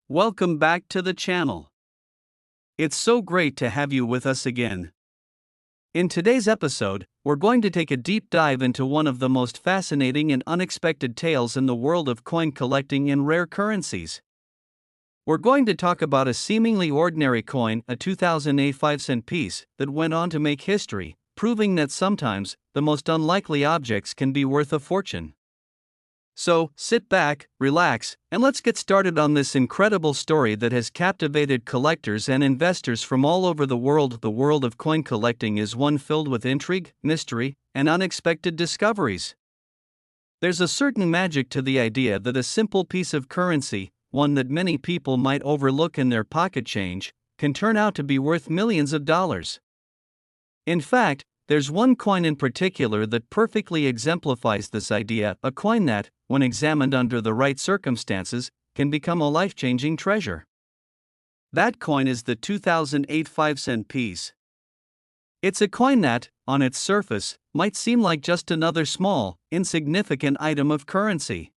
Welcome back to the channel. It's so great to have you with us again. In today's episode, we're going to take a deep dive into one of the most fascinating and unexpected tales in the world of coin collecting and rare currencies. We're going to talk about a seemingly ordinary coin, a 2008 5-cent piece, that went on to make history, proving that sometimes the most unlikely objects can be worth a fortune. So, sit back, relax, and let's get started on this incredible story that has captivated collectors and investors from all over the world. The world of coin collecting is one filled with intrigue, mystery, and unexpected discoveries. There's a certain magic to the idea that a simple piece of currency, one that many people might overlook in their pocket change, can turn out to be worth millions of dollars. In fact, there's one coin in particular that perfectly exemplifies this idea, a coin that, when examined under the right circumstances, can become a life-changing treasure. That coin is the 2008 5-cent piece. It's a coin that, on its surface, might seem like just another small, insignificant item of currency.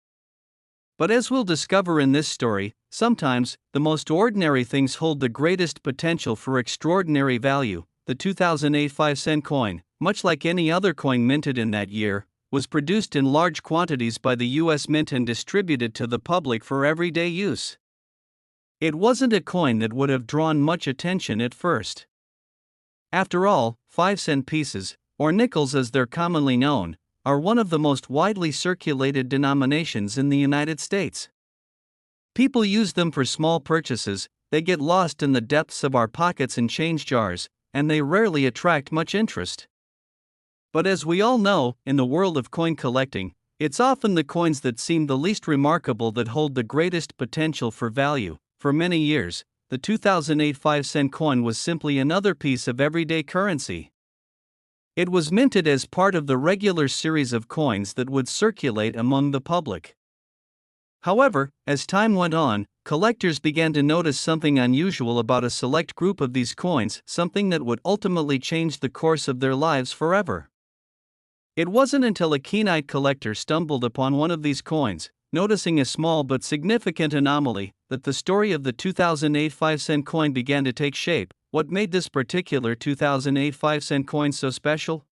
But as we'll discover in this story, sometimes, the most ordinary things hold the greatest potential for extraordinary value. The 2008 5-cent coin, much like any other coin minted in that year, was produced in large quantities by the U.S. Mint and distributed to the public for everyday use. It wasn't a coin that would have drawn much attention at first. After all, 5-cent pieces, or nickels as they're commonly known, are one of the most widely circulated denominations in the United States. People use them for small purchases, they get lost in the depths of our pockets and change jars, and they rarely attract much interest. But as we all know, in the world of coin collecting, it's often the coins that seem the least remarkable that hold the greatest potential for value. For many years, the 2008 5-cent coin was simply another piece of everyday currency. It was minted as part of the regular series of coins that would circulate among the public. However, as time went on, collectors began to notice something unusual about a select group of these coins, something that would ultimately change the course of their lives forever. It wasn't until a keen-eyed collector stumbled upon one of these coins, noticing a small but significant anomaly, that the story of the 2008 5-cent coin began to take shape. What made this particular 2008 5-cent coin so special?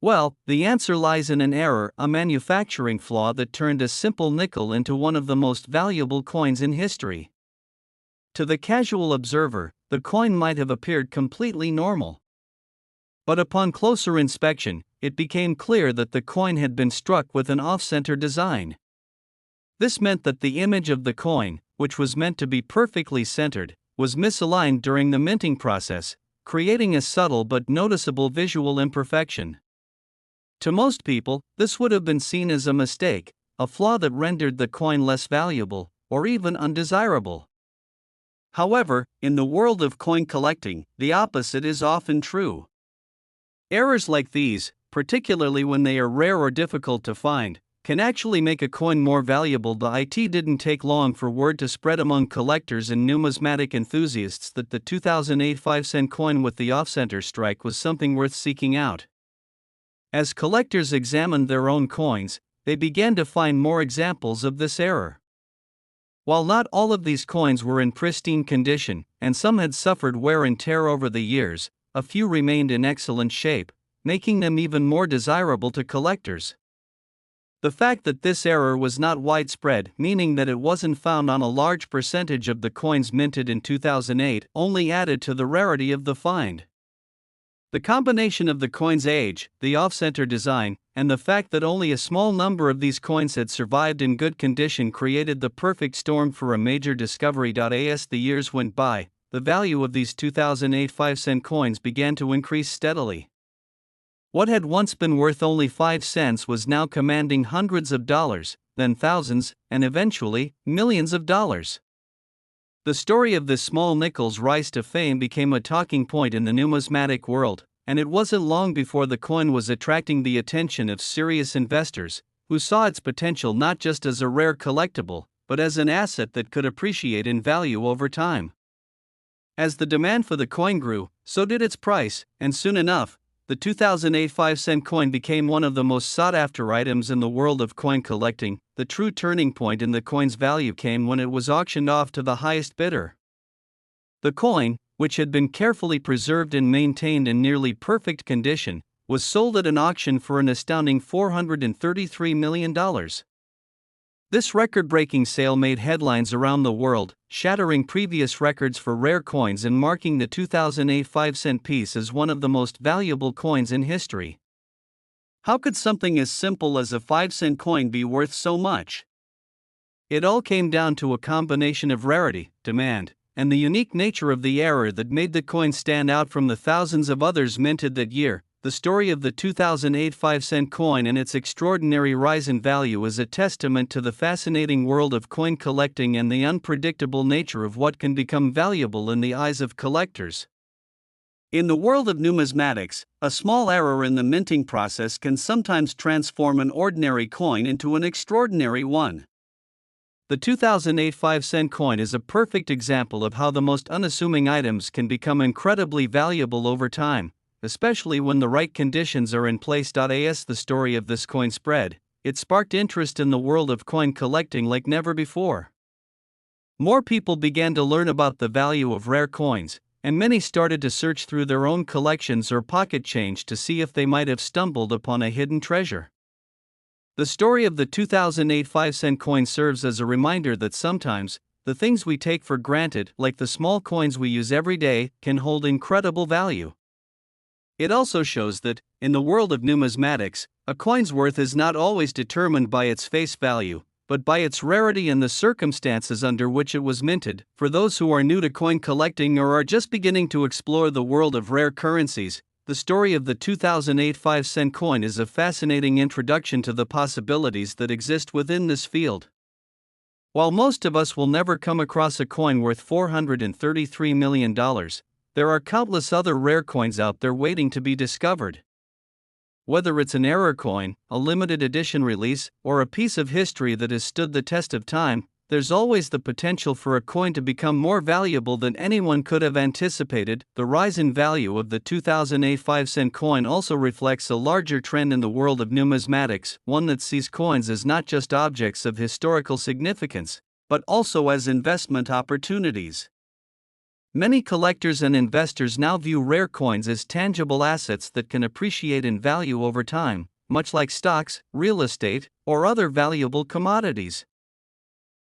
Well, the answer lies in an error, a manufacturing flaw that turned a simple nickel into one of the most valuable coins in history. To the casual observer, the coin might have appeared completely normal. But upon closer inspection, it became clear that the coin had been struck with an off-center design. This meant that the image of the coin, which was meant to be perfectly centered, was misaligned during the minting process, creating a subtle but noticeable visual imperfection. To most people, this would have been seen as a mistake, a flaw that rendered the coin less valuable, or even undesirable. However, in the world of coin collecting, the opposite is often true. Errors like these, particularly when they are rare or difficult to find, can actually make a coin more valuable. It didn't take long for word to spread among collectors and numismatic enthusiasts that the 2008 5-cent coin with the off-center strike was something worth seeking out. As collectors examined their own coins, they began to find more examples of this error. While not all of these coins were in pristine condition, and some had suffered wear and tear over the years, a few remained in excellent shape, making them even more desirable to collectors. The fact that this error was not widespread, meaning that it wasn't found on a large percentage of the coins minted in 2008, only added to the rarity of the find. The combination of the coin's age, the off-center design, and the fact that only a small number of these coins had survived in good condition created the perfect storm for a major discovery. As the years went by, the value of these 2008 5-cent coins began to increase steadily. What had once been worth only 5 cents was now commanding hundreds of dollars, then thousands, and eventually, millions of dollars. The story of this small nickel's rise to fame became a talking point in the numismatic world, and it wasn't long before the coin was attracting the attention of serious investors, who saw its potential not just as a rare collectible, but as an asset that could appreciate in value over time. As the demand for the coin grew, so did its price, and soon enough, the 2008 5-cent coin became one of the most sought-after items in the world of coin collecting. The true turning point in the coin's value came when it was auctioned off to the highest bidder. The coin, which had been carefully preserved and maintained in nearly perfect condition, was sold at an auction for an astounding $433 million. This record-breaking sale made headlines around the world, shattering previous records for rare coins and marking the 2008 5-cent piece as one of the most valuable coins in history. How could something as simple as a 5-cent coin be worth so much? It all came down to a combination of rarity, demand, and the unique nature of the era that made the coin stand out from the thousands of others minted that year. The story of the 2008 5-cent coin and its extraordinary rise in value is a testament to the fascinating world of coin collecting and the unpredictable nature of what can become valuable in the eyes of collectors. In the world of numismatics, a small error in the minting process can sometimes transform an ordinary coin into an extraordinary one. The 2008 5-cent coin is a perfect example of how the most unassuming items can become incredibly valuable over time, especially when the right conditions are in place. As the story of this coin spread, it sparked interest in the world of coin collecting like never before. More people began to learn about the value of rare coins, and many started to search through their own collections or pocket change to see if they might have stumbled upon a hidden treasure. The story of the 2008 5-cent coin serves as a reminder that sometimes, the things we take for granted, like the small coins we use every day, can hold incredible value. It also shows that, in the world of numismatics, a coin's worth is not always determined by its face value, but by its rarity and the circumstances under which it was minted. For those who are new to coin collecting or are just beginning to explore the world of rare currencies, the story of the 2008 5-cent coin is a fascinating introduction to the possibilities that exist within this field. While most of us will never come across a coin worth $433 million, there are countless other rare coins out there waiting to be discovered. Whether it's an error coin, a limited edition release, or a piece of history that has stood the test of time, there's always the potential for a coin to become more valuable than anyone could have anticipated. The rise in value of the 2008 5-cent coin also reflects a larger trend in the world of numismatics, one that sees coins as not just objects of historical significance, but also as investment opportunities. Many collectors and investors now view rare coins as tangible assets that can appreciate in value over time, much like stocks, real estate, or other valuable commodities.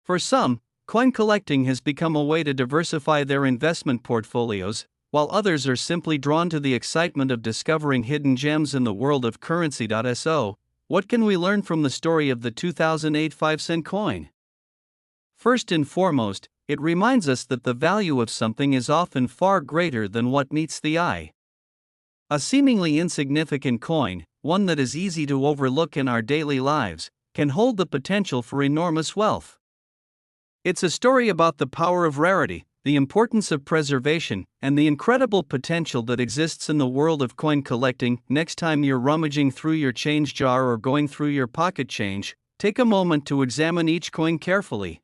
For some, coin collecting has become a way to diversify their investment portfolios, while others are simply drawn to the excitement of discovering hidden gems in the world of currency. So, what can we learn from the story of the 2008 5-cent coin? First and foremost, it reminds us that the value of something is often far greater than what meets the eye. A seemingly insignificant coin, one that is easy to overlook in our daily lives, can hold the potential for enormous wealth. It's a story about the power of rarity, the importance of preservation, and the incredible potential that exists in the world of coin collecting. Next time you're rummaging through your change jar or going through your pocket change, take a moment to examine each coin carefully.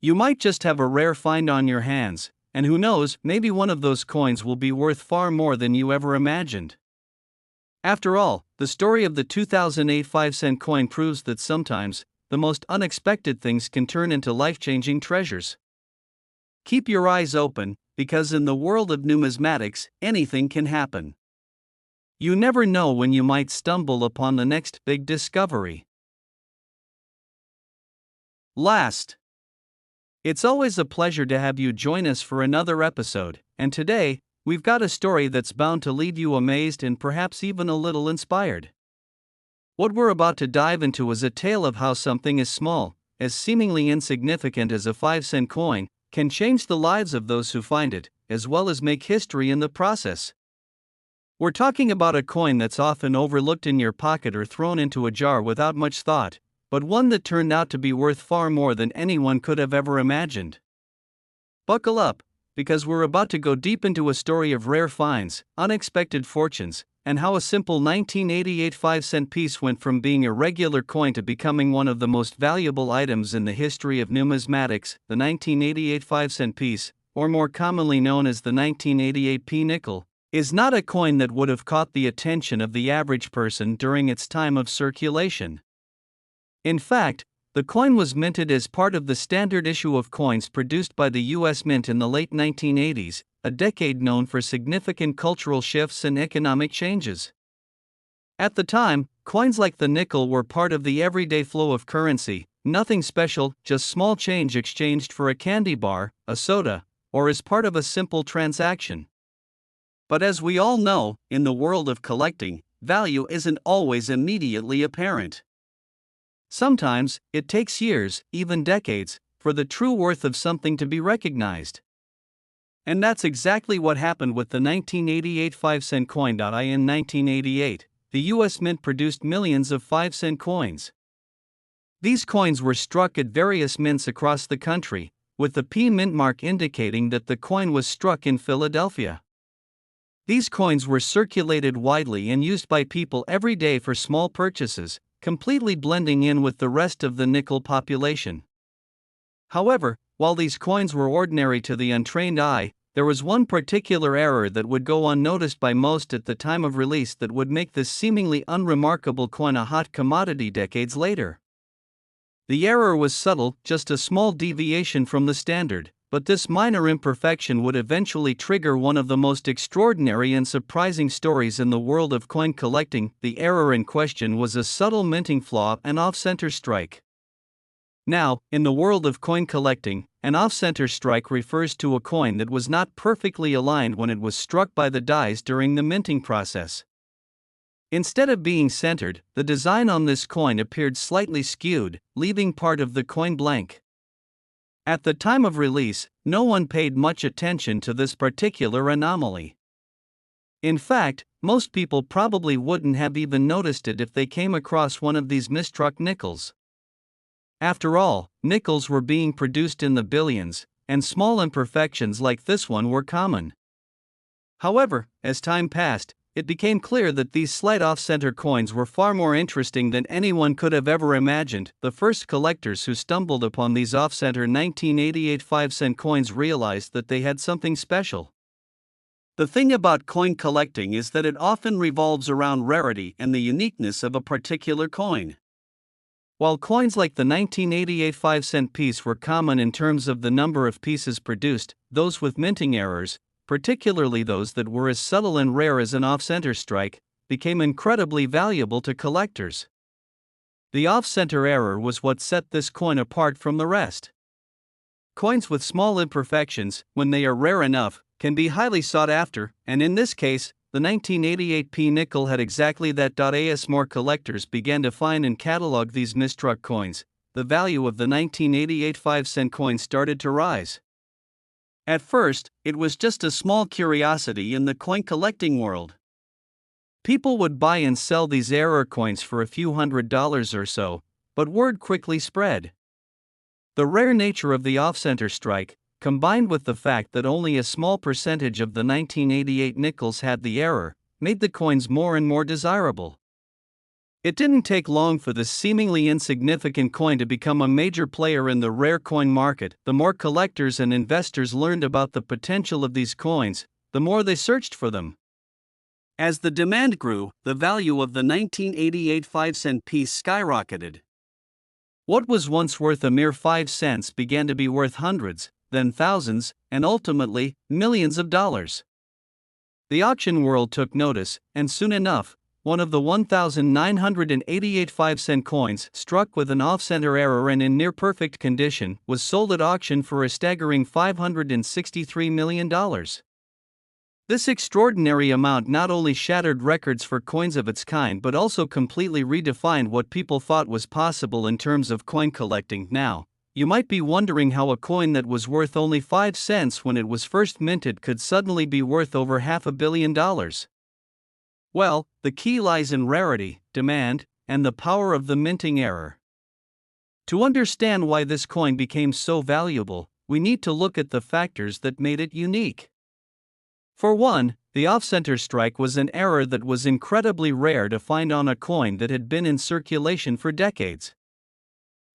You might just have a rare find on your hands, and who knows, maybe one of those coins will be worth far more than you ever imagined. After all, the story of the 2008 5-cent coin proves that sometimes, the most unexpected things can turn into life-changing treasures. Keep your eyes open, because in the world of numismatics, anything can happen. You never know when you might stumble upon the next big discovery. Last. It's always a pleasure to have you join us for another episode, and today, we've got a story that's bound to leave you amazed and perhaps even a little inspired. What we're about to dive into is a tale of how something as small, as seemingly insignificant as a 5-cent coin, can change the lives of those who find it, as well as make history in the process. We're talking about a coin that's often overlooked in your pocket or thrown into a jar without much thought, but one that turned out to be worth far more than anyone could have ever imagined. Buckle up, because we're about to go deep into a story of rare finds, unexpected fortunes, and how a simple 1988 5-cent piece went from being a regular coin to becoming one of the most valuable items in the history of numismatics. The 1988 5-cent piece, or more commonly known as the 1988 p-nickel, is not a coin that would have caught the attention of the average person during its time of circulation. In fact, the coin was minted as part of the standard issue of coins produced by the U.S. Mint in the late 1980s, a decade known for significant cultural shifts and economic changes. At the time, coins like the nickel were part of the everyday flow of currency, nothing special, just small change exchanged for a candy bar, a soda, or as part of a simple transaction. But as we all know, in the world of collecting, value isn't always immediately apparent. Sometimes, it takes years, even decades, for the true worth of something to be recognized. And that's exactly what happened with the 1988 5-cent coin. In 1988, the U.S. Mint produced millions of 5-cent coins. These coins were struck at various mints across the country, with the P mintmark indicating that the coin was struck in Philadelphia. These coins were circulated widely and used by people every day for small purchases, completely blending in with the rest of the nickel population. However, while these coins were ordinary to the untrained eye, there was one particular error that would go unnoticed by most at the time of release that would make this seemingly unremarkable coin a hot commodity decades later. The error was subtle, just a small deviation from the standard, but this minor imperfection would eventually trigger one of the most extraordinary and surprising stories in the world of coin collecting. The error in question was a subtle minting flaw, an off-center strike. Now, in the world of coin collecting, an off-center strike refers to a coin that was not perfectly aligned when it was struck by the dies during the minting process. Instead of being centered, the design on this coin appeared slightly skewed, leaving part of the coin blank. At the time of release, no one paid much attention to this particular anomaly. In fact, most people probably wouldn't have even noticed it if they came across one of these mistruck nickels. After all, nickels were being produced in the billions, and small imperfections like this one were common. However, as time passed, it became clear that these slight off-center coins were far more interesting than anyone could have ever imagined. The first collectors who stumbled upon these off-center 1988 5-cent coins realized that they had something special. The thing about coin collecting is that it often revolves around rarity and the uniqueness of a particular coin. While coins like the 1988 5-cent piece were common in terms of the number of pieces produced, those with minting errors, particularly those that were as subtle and rare as an off-center strike, became incredibly valuable to collectors. The off-center error was what set this coin apart from the rest. Coins with small imperfections, when they are rare enough, can be highly sought after, and in this case, the 1988 P nickel had exactly that. As more collectors began to find and catalog these mistruck coins, the value of the 1988 5-cent coin started to rise. At first, it was just a small curiosity in the coin collecting world. People would buy and sell these error coins for a few $100s or so, but word quickly spread. The rare nature of the off-center strike, combined with the fact that only a small percentage of the 1988 nickels had the error, made the coins more and more desirable. It didn't take long for this seemingly insignificant coin to become a major player in the rare coin market. The more collectors and investors learned about the potential of these coins, the more they searched for them. As the demand grew, the value of the 1988 5-cent piece skyrocketed. What was once worth a mere 5 cents began to be worth hundreds, then thousands, and ultimately, millions of dollars. The auction world took notice, and soon enough, one of the 1,988 5-cent coins, struck with an off-center error and in near-perfect condition, was sold at auction for a staggering $563 million. This extraordinary amount not only shattered records for coins of its kind but also completely redefined what people thought was possible in terms of coin collecting. Now, you might be wondering how a coin that was worth only 5 cents when it was first minted could suddenly be worth over $500 million. Well, the key lies in rarity, demand, and the power of the minting error. To understand why this coin became so valuable, we need to look at the factors that made it unique. For one, the off-center strike was an error that was incredibly rare to find on a coin that had been in circulation for decades.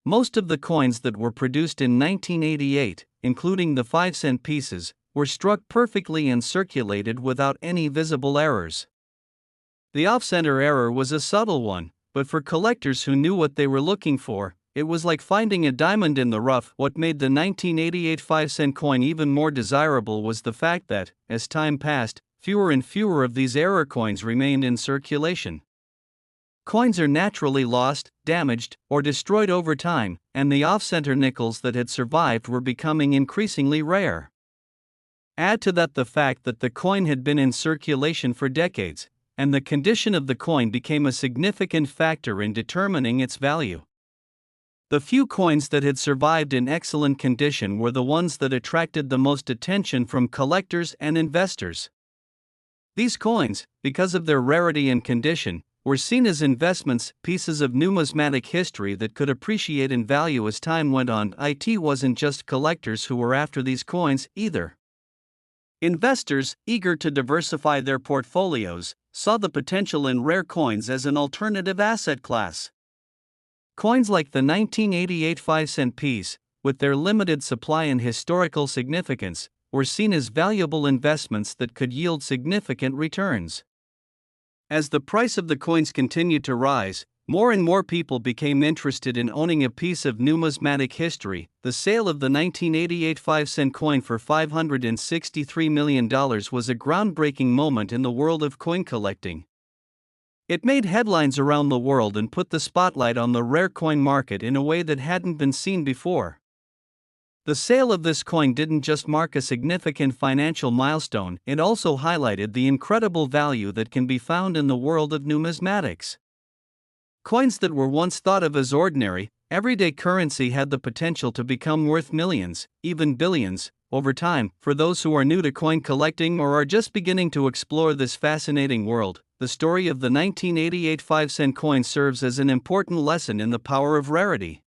Most of the coins that were produced in 1988, including the 5-cent pieces, were struck perfectly and circulated without any visible errors. The off-center error was a subtle one, but for collectors who knew what they were looking for, it was like finding a diamond in the rough. What made the 1988 5-cent coin even more desirable was the fact that, as time passed, fewer and fewer of these error coins remained in circulation. Coins are naturally lost, damaged, or destroyed over time, and the off-center nickels that had survived were becoming increasingly rare. Add to that the fact that the coin had been in circulation for decades, and the condition of the coin became a significant factor in determining its value. The few coins that had survived in excellent condition were the ones that attracted the most attention from collectors and investors. These coins, because of their rarity and condition, were seen as investments, pieces of numismatic history that could appreciate in value as time went on. It wasn't just collectors who were after these coins either. Investors, eager to diversify their portfolios, saw the potential in rare coins as an alternative asset class. Coins like the 1988 5-cent piece, with their limited supply and historical significance, were seen as valuable investments that could yield significant returns. As the price of the coins continued to rise, more and more people became interested in owning a piece of numismatic history. The sale of the 1988 5-cent coin for $563 million was a groundbreaking moment in the world of coin collecting. It made headlines around the world and put the spotlight on the rare coin market in a way that hadn't been seen before. The sale of this coin didn't just mark a significant financial milestone, it also highlighted the incredible value that can be found in the world of numismatics. Coins that were once thought of as ordinary, everyday currency had the potential to become worth millions, even billions, over time. For those who are new to coin collecting or are just beginning to explore this fascinating world, the story of the 1988 5-cent coin serves as an important lesson in the power of rarity.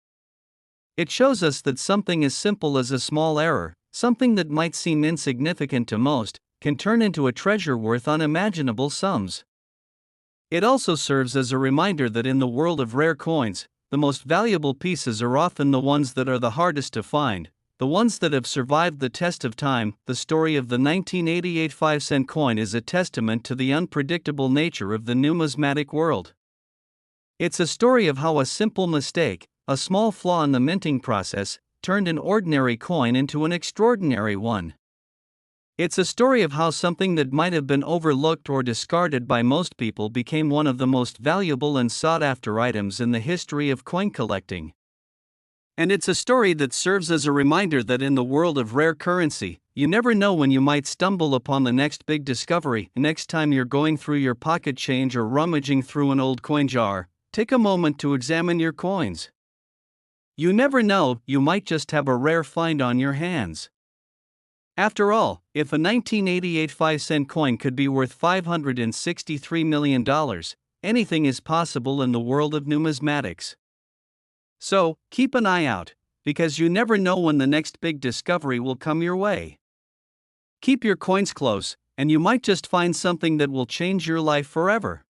It shows us that something as simple as a small error, something that might seem insignificant to most, can turn into a treasure worth unimaginable sums. It also serves as a reminder that in the world of rare coins, the most valuable pieces are often the ones that are the hardest to find, the ones that have survived the test of time. The story of the 1988 5-cent coin is a testament to the unpredictable nature of the numismatic world. It's a story of how a simple mistake, a small flaw in the minting process, turned an ordinary coin into an extraordinary one. It's a story of how something that might have been overlooked or discarded by most people became one of the most valuable and sought-after items in the history of coin collecting. And it's a story that serves as a reminder that in the world of rare currency, you never know when you might stumble upon the next big discovery. Next time you're going through your pocket change or rummaging through an old coin jar, take a moment to examine your coins. You never know, you might just have a rare find on your hands. After all, if a 1988 5-cent coin could be worth $563 million, anything is possible in the world of numismatics. So, keep an eye out, because you never know when the next big discovery will come your way. Keep your coins close, and you might just find something that will change your life forever.